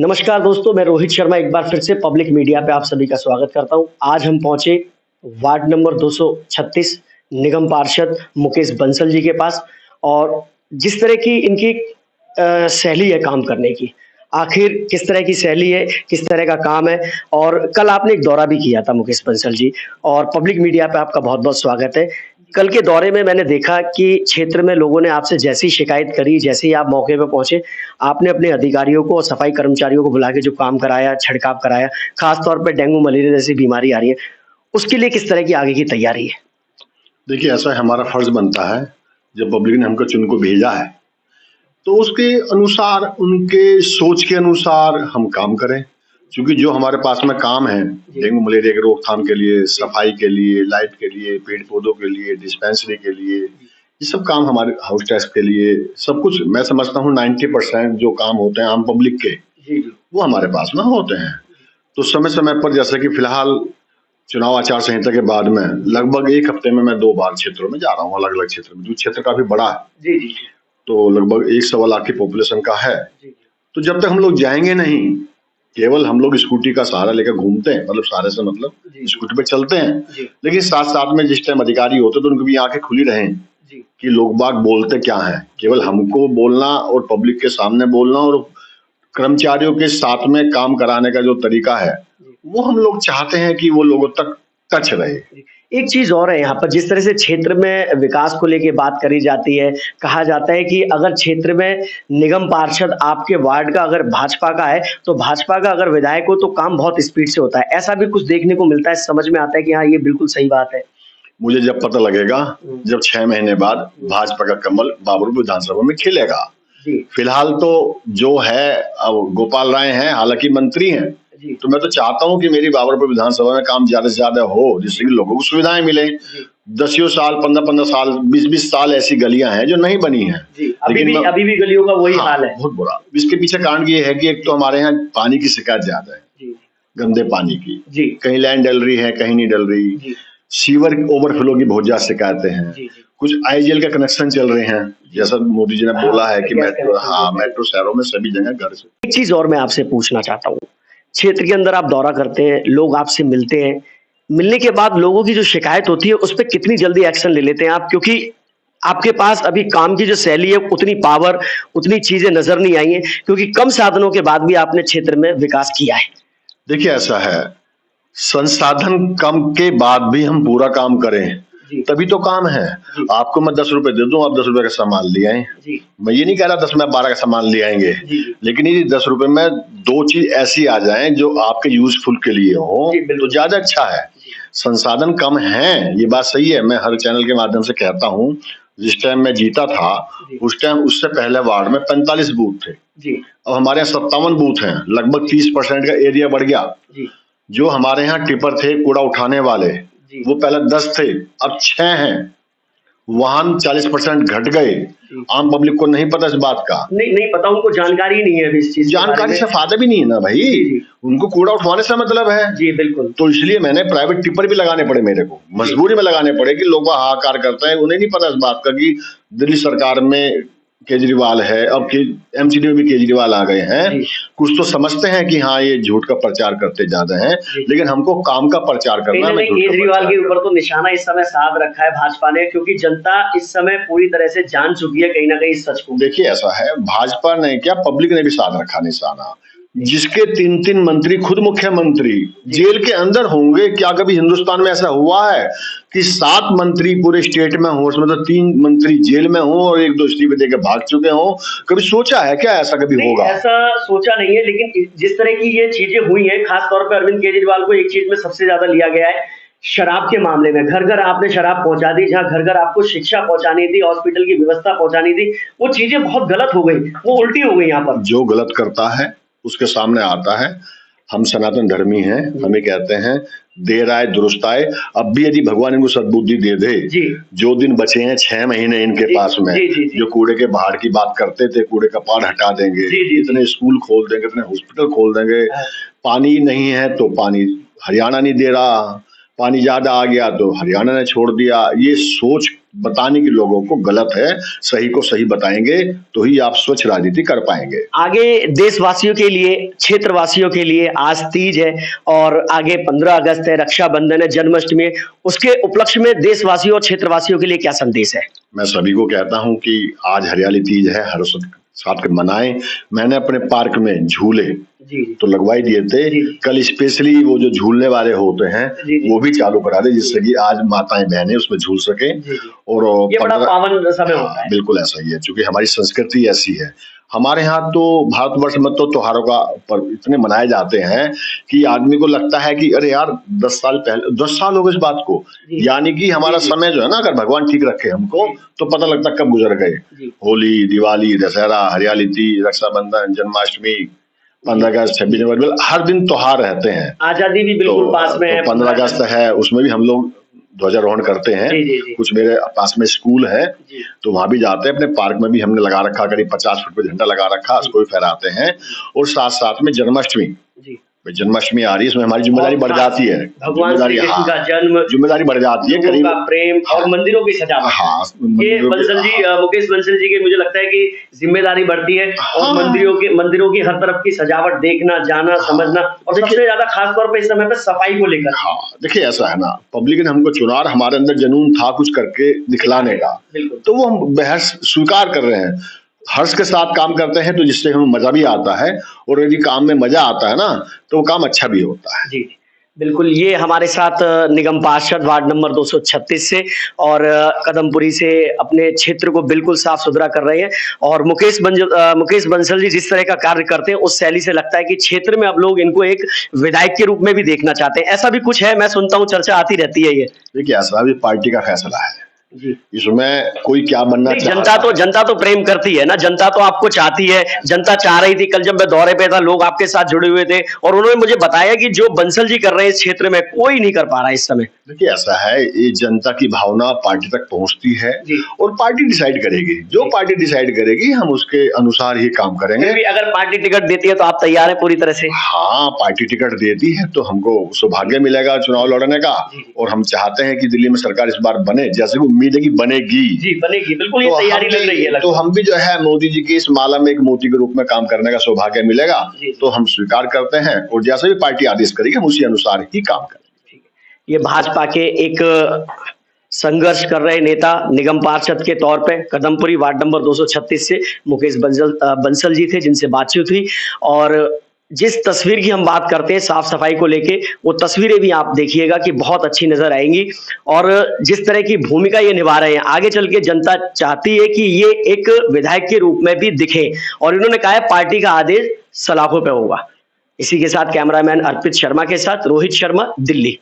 नमस्कार दोस्तों, मैं रोहित शर्मा एक बार फिर से पब्लिक मीडिया पे आप सभी का स्वागत करता हूँ। आज हम पहुँचे वार्ड नंबर 236 निगम पार्षद मुकेश बंसल जी के पास और जिस तरह की इनकी शैली है काम करने की, आखिर किस तरह की शैली है, किस तरह का काम है और कल आपने एक दौरा भी किया था मुकेश बंसल जी और पब्लिक मीडिया पे आपका बहुत-बहुत स्वागत है। कल के दौरे में मैंने देखा कि क्षेत्र में लोगों ने आपसे जैसी शिकायत करी, जैसे ही आप मौके पे पहुँचे, आपने अपने अधिकारियों को और सफाई कर्मचारियों को बुला के जो काम कराया, छिड़काव कराया, खास तौर पे डेंगू, मलेरिया जैसी बीमारी आ रही है, उसके लिए किस तरह की आगे की तैयारी है? देखिए, ऐसा हमारा फर्ज बनता है, जब पब्लिक ने हमको चुन को भेजा है, तो उसके अनुसार, उनके सोच के अनुसार हम काम करें। क्योंकि जो हमारे पास में काम है, डेंगू मलेरिया की रोकथाम के लिए, सफाई के लिए, लाइट के लिए, पेड़-पौधों के लिए, डिस्पेंसरी के लिए, ये सब काम हमारे हाउस टैक्स के लिए, सब कुछ मैं समझता हूँ 90% जो काम होते हैं आम पब्लिक के, वो हमारे पास में होते हैं। तो समय-समय पर जैसे कि फिलहाल चुनाव आचार संहिता के बाद में लगभग 1 हफ्ते में मैं 2 बार क्षेत्रों में जा रहा हूँ, अलग-अलग क्षेत्र में। जो क्षेत्र काफ़ी बड़ा है, तो लगभग 1 सवा लाख की पॉपुलेशन का है। तो जब तक हम लोग जाएँगे नहीं, केवल हम लोग स्कूटी का सहारा लेकर घूमते हैं, मतलब सहारे से मतलब स्कूटी पे चलते हैं। लेकिन साथ-साथ में जिस टाइम अधिकारी होते हैं तो उनकी भी आँखें खुली रहें कि लोग बाग बोलते क्या हैं। केवल हमको बोलना और पब्लिक के सामने बोलना और कर्मचारियों के साथ में काम कराने का जो तरीका है, वो हम लोग चाहते हैं कि वो लोगों तक टच रहे। एक चीज़ और है यहाँ पर, जिस तरह से क्षेत्र में विकास को लेके बात करी जाती है, कहा जाता है कि अगर क्षेत्र में निगम पार्षद आपके वार्ड का अगर भाजपा का है, तो भाजपा का अगर विधायक हो तो काम बहुत स्पीड से होता है। ऐसा भी कुछ देखने को मिलता है, समझ में आता है कि हाँ, ये बिल्कुल सही बात है। मुझे जब पता लगेगा, जब 6 महीने बाद भाजपा का कमल बाबरपुर विधानसभा में खिलेगा। फिलहाल तो जो है अब गोपाल राय हैं, हालांकि मंत्री हैं, तो मैं तो चाहता हूं कि मेरी बाबरपुर विधानसभा में काम ज्यादा से ज्यादा हो, जिससे कि लोगों को सुविधाएं मिले। 10 साल, 15-15 साल, 20-20 साल ऐसी गलियां हैं जो नहीं बनी हैं। अभी भी गलियों का वही हाल है। बहुत बुरा। इसके पीछे कारण ये है कि एक तो हमारे यहाँ पानी की शिकायत ज्यादा है, गंदे पानी की, कहीं लाइन डल रही है, कहीं नहीं डल रही। सीवर ओवरफ्लो की बहुत ज्यादा शिकायतें हैं। कुछ आईजीएल के कनेक्शन चल रहे हैं, जैसा मोदी जी ने बोला है कि मेट्रो शहरों में सभी जगह घर से। एक चीज और मैं आपसे पूछना चाहता हूँ, क्षेत्र के अंदर आप दौरा करते हैं, लोग आपसे मिलते हैं, मिलने के बाद लोगों की जो शिकायत होती है उस पर कितनी जल्दी एक्शन ले लेते हैं आप? क्योंकि आपके पास अभी काम की जो शैली है, उतनी पावर, उतनी चीजें नजर नहीं आई हैं, क्योंकि कम साधनों के बाद भी आपने क्षेत्र में विकास किया है। देखिए, ऐसा है, संसाधन कम के बाद भी हम पूरा काम करें तभी तो काम है। आपको मैं 10 रुपए दे दूं, आप 10 रुपए का सामान ले आए। मैं ये नहीं कह रहा 10 में 12 का सामान ले आएंगे, लेकिन ये 10 रुपए में 2 चीज ऐसी आ जाएं जो आपके यूजफुल के लिए हो, तो ज्यादा अच्छा है। संसाधन कम है, ये बात सही है। मैं हर चैनल के माध्यम से कहता हूँ, जिस टाइम मैं जीता था उस टाइम उससे पहले वार्ड में 45 बूथ थे, अब हमारे यहाँ 57 बूथ हैं, लगभग 30% का एरिया बढ़ गया। जो हमारे यहाँ टिपर थे कूड़ा उठाने वाले, वो पहले 10 थे, अब 6 हैं। वाहन 40% घट गए। आम पब्लिक को नहीं पता इस बात का, नहीं पता, उनको जानकारी नहीं है इस चीज, जानकारी से फायदा भी नहीं है ना भाई। उनको कूड़ा उठवाने से मतलब है। जी बिल्कुल। तो इसलिए मैंने प्राइवेट टिपर भी लगाने पड़े, मेरे को मजबूरी में लगाने पड़े कि लोग हाहाकार करते हैं, उन्हें नहीं पता इस बात का कि दिल्ली सरकार में केजरीवाल है, अब एमसीडी में भी केजरीवाल आ गए हैं। कुछ तो समझते हैं कि हाँ ये झूठ का प्रचार करते ज्यादा हैं, लेकिन हमको काम का प्रचार करना है। केजरीवाल के ऊपर तो निशाना इस समय साध रखा है भाजपा ने, क्योंकि जनता इस समय पूरी तरह से जान चुकी है कहीं ना कहीं सच को। देखिए, ऐसा है, भाजपा ने क्या, पब्लिक ने भी साध रखा निशाना। जिसके 3-3 मंत्री खुद मुख्यमंत्री जेल के अंदर होंगे। क्या कभी हिंदुस्तान में ऐसा हुआ है कि 7 मंत्री पूरे स्टेट में हो, उसमें तो 3 मंत्री जेल में हो और 1-2 इस्तीफे देकर भाग चुके हो? कभी सोचा है क्या ऐसा कभी होगा? ऐसा सोचा नहीं है, लेकिन जिस तरह की ये चीजें हुई हैं, खासतौर पर अरविंद केजरीवाल को एक चीज में सबसे ज्यादा लिया गया है, शराब के मामले में। घर घर आपने शराब पहुंचा दी, जहां घर घर आपको शिक्षा पहुंचानी थी, हॉस्पिटल की व्यवस्था पहचानी थी, वो चीजें बहुत गलत हो गई, वो उल्टी हो गई। यहाँ पर जो गलत करता है उसके सामने आता है। हम सनातन धर्मी हैं, हमें कहते हैं देर आए दुरुस्त आए। अब भी यदि भगवान इनको सद्बुद्धि दे दे, जो दिन बचे हैं 6 महीने इनके पास में, जो कूड़े के बाहर की बात करते थे, कूड़े का पहाड़ हटा देंगे, इतने स्कूल खोल देंगे, इतने हॉस्पिटल खोल देंगे। पानी नहीं है तो पानी हरियाणा नहीं दे रहा, पानी ज्यादा आ गया तो हरियाणा ने छोड़ दिया। ये सोच बताने की लोगों को गलत है, सही को सही बताएंगे तो ही आप स्वच्छ राजनीति कर पाएंगे। आगे देशवासियों के लिए, क्षेत्रवासियों के लिए आज तीज है और आगे 15 अगस्त है, रक्षाबंधन है, जन्माष्टमी है। उसके उपलक्ष्य में देशवासियों और क्षेत्रवासियों के लिए क्या संदेश है? मैं सभी को कहता हूं कि आज हरियाली तीज है, हर साथ के मनाएं। मैंने अपने पार्क में झूले तो लगवा ही दिए थे, कल स्पेशली वो जो झूलने वाले होते हैं वो भी चालू करा दे, जिससे कि आज माताएं बहनें उसमें झूल सके। और ये बड़ा पावन समय होता है। बिल्कुल ऐसा ही है, क्योंकि हमारी संस्कृति ऐसी है। हमारे यहाँ तो भारतवर्ष में तो त्योहारों का पर्व इतने मनाए जाते हैं कि आदमी को लगता है कि अरे यार 10 साल हो गए इस बात को। यानी कि हमारा समय जो है ना, अगर भगवान ठीक रखे हमको तो पता लगता कब गुजर गए। होली, दिवाली, दशहरा, हरियाली तीज, रक्षाबंधन, जन्माष्टमी, 15 अगस्त, 26 जनवरी, हर दिन त्योहार रहते हैं। आजादी भी बिल्कुल पास में है। 15 अगस्त है, उसमें भी हम लोग ध्वजारोहण करते हैं। कुछ मेरे पास में स्कूल है तो वहां भी जाते हैं। अपने पार्क में भी हमने लगा रखा, करीब 50 फुट पे झंडा लगा रखा, उसको भी फहराते हैं। और साथ साथ में जन्माष्टमी जन्माष्टमी आ रही है, इसमें हमारी जिम्मेदारी बढ़ जाती है। भगवान श्री कृष्ण का जन्म, जिम्मेदारी बढ़ जाती है, करीब प्रेम और मंदिरों की सजावट। ये बंसल जी, मुकेश बंसल जी के मुझे लगता है कि जिम्मेदारी बढ़ती है और मंदिरों की हर तरफ की सजावट देखना, जाना, समझना, और सबसे ज्यादा खास तौर पे इस समय पे सफाई को लेकर। देखिए ऐसा है ना, पब्लिक ने हमको चुना, हमारे अंदर जुनून था कुछ करके दिखलाने का, तो वो हम बहस स्वीकार कर रहे हैं, हर्ष के साथ काम करते हैं, तो जिससे हमें मजा भी आता है। और यदि काम में मजा आता है ना तो वो काम अच्छा भी होता है। जी बिल्कुल। ये हमारे साथ निगम पार्षद वार्ड नंबर 236 से और कदमपुरी से अपने क्षेत्र को बिल्कुल साफ सुथरा कर रहे हैं। और मुकेश बंसल जी जिस तरह का कार्य करते हैं उस शैली से लगता है कि क्षेत्र में अब लोग इनको एक विधायक के रूप में भी देखना चाहते हैं। ऐसा भी कुछ है? मैं सुनता हूँ, चर्चा आती रहती है। ये देखिए ऐसा भी पार्टी का फैसला है जी, इसमें कोई क्या बनना चाहता है। जनता तो प्रेम करती है ना, जनता तो आपको चाहती है। जनता चाह रही थी, कल जब मैं दौरे पे था लोग आपके साथ जुड़े हुए थे और उन्होंने मुझे बताया कि जो बंसल जी कर रहे हैं इस क्षेत्र में कोई नहीं कर पा रहा है इस समय। देखिए ऐसा है, ये जनता की भावना पार्टी तक पहुंचती है और पार्टी डिसाइड करेगी। जो पार्टी डिसाइड करेगी हम उसके अनुसार ही काम करेंगे। अगर पार्टी टिकट देती है तो आप तैयार है पूरी तरह से? हाँ, पार्टी टिकट देती है तो हमको सौभाग्य मिलेगा चुनाव लड़ने का, और हम चाहते हैं कि दिल्ली में सरकार इस बार बने, जैसे उम्मीद है कि बनेगी। जी बनेगी, बिल्कुल ये तैयारी लग रही है। तो हम भी जो है मोदी जी की इस माला में एक मोती के रूप में काम करने का सौभाग्य मिलेगा तो हम स्वीकार करते हैं, और जैसे भी पार्टी आदेश करेगी हम उसी अनुसार ही काम करेंगे। ये भाजपा के एक संघर्ष कर रहे नेता निगम पार्षद के तौर पे कदमपुरी वार्ड नंबर 236 से मुकेश बंसल जी थे, जिनसे बातचीत हुई। और जिस तस्वीर की हम बात करते हैं साफ सफाई को लेके, वो तस्वीरें भी आप देखिएगा कि बहुत अच्छी नजर आएंगी। और जिस तरह की भूमिका ये निभा रहे हैं, आगे चल के जनता चाहती है कि ये एक विधायक के रूप में भी दिखे। और इन्होंने कहा है पार्टी का आदेश सलाखों पे होगा। इसी के साथ कैमरामैन अर्पित शर्मा के साथ रोहित शर्मा, दिल्ली।